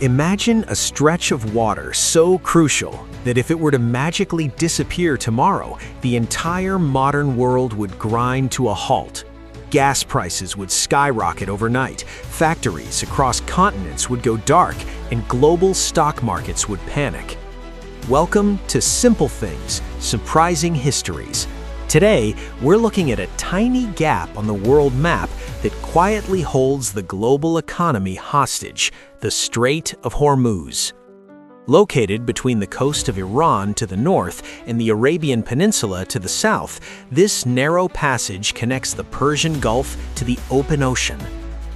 Imagine a stretch of water so crucial that if it were to magically disappear tomorrow, the entire modern world would grind to a halt. Gas prices would skyrocket overnight, factories across continents would go dark, and global stock markets would panic. Welcome to Simple Things Surprising Histories. Today, we're looking at a tiny gap on the world map that quietly holds the global economy hostage, the Strait of Hormuz. Located between the coast of Iran to the north and the Arabian Peninsula to the south, this narrow passage connects the Persian Gulf to the open ocean.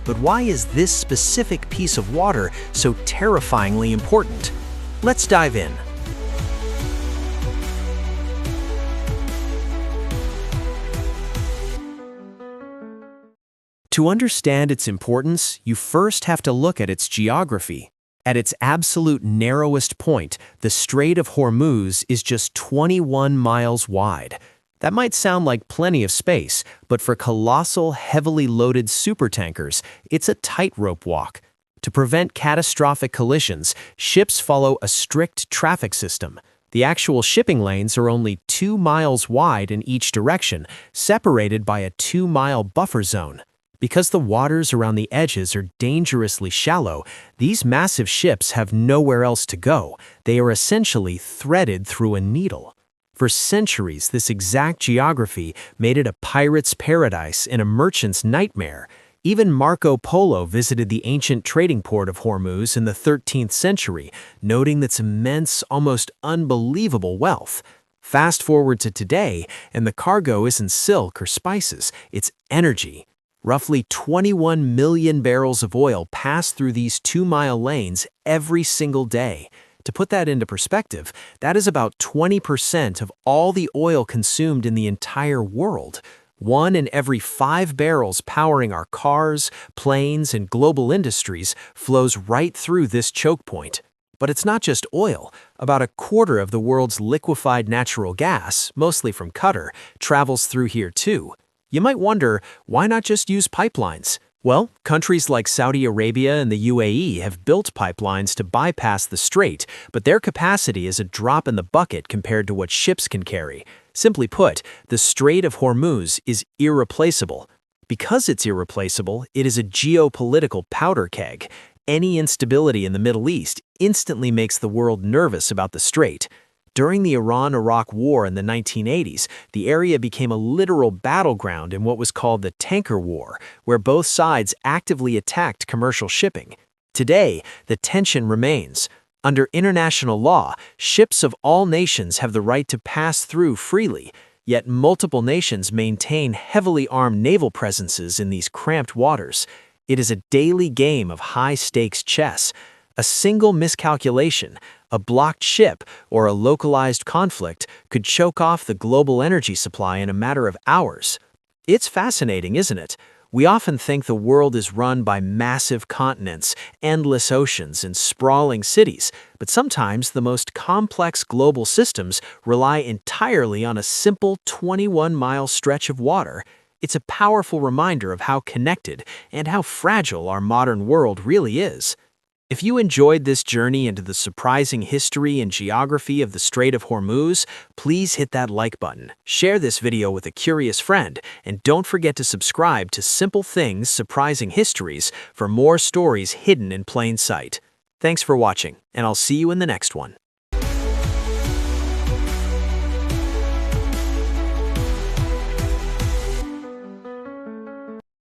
But why is this specific piece of water so terrifyingly important? Let's dive in. To understand its importance, you first have to look at its geography. At its absolute narrowest point, the Strait of Hormuz is just 21 miles wide. That might sound like plenty of space, but for colossal, heavily loaded supertankers, it's a tightrope walk. To prevent catastrophic collisions, ships follow a strict traffic system. The actual shipping lanes are only 2 miles wide in each direction, separated by a 2-mile buffer zone. Because the waters around the edges are dangerously shallow, these massive ships have nowhere else to go. They are essentially threaded through a needle. For centuries, this exact geography made it a pirate's paradise and a merchant's nightmare. Even Marco Polo visited the ancient trading port of Hormuz in the 13th century, noting its immense, almost unbelievable wealth. Fast forward to today, and the cargo isn't silk or spices, it's energy. Roughly 21 million barrels of oil pass through these 2-mile lanes every single day. To put that into perspective, that is about 20% of all the oil consumed in the entire world. 1 in every 5 barrels powering our cars, planes, and global industries flows right through this choke point. But it's not just oil. About a quarter of the world's liquefied natural gas, mostly from Qatar, travels through here too. You might wonder, why not just use pipelines? Well, countries like Saudi Arabia and the UAE have built pipelines to bypass the strait, but their capacity is a drop in the bucket compared to what ships can carry. Simply put, the Strait of Hormuz is irreplaceable. Because it's irreplaceable, it is a geopolitical powder keg. Any instability in the Middle East instantly makes the world nervous about the strait. During the Iran-Iraq War in the 1980s, the area became a literal battleground in what was called the Tanker War, where both sides actively attacked commercial shipping. Today, the tension remains. Under international law, ships of all nations have the right to pass through freely, yet multiple nations maintain heavily armed naval presences in these cramped waters. It is a daily game of high-stakes chess. A single miscalculation, a blocked ship, or a localized conflict could choke off the global energy supply in a matter of hours. It's fascinating, isn't it? We often think the world is run by massive continents, endless oceans, and sprawling cities, but sometimes the most complex global systems rely entirely on a simple 21-mile stretch of water. It's a powerful reminder of how connected and how fragile our modern world really is. If you enjoyed this journey into the surprising history and geography of the Strait of Hormuz, please hit that like button, share this video with a curious friend, and don't forget to subscribe to Simple Things Surprising Histories for more stories hidden in plain sight. Thanks for watching, and I'll see you in the next one.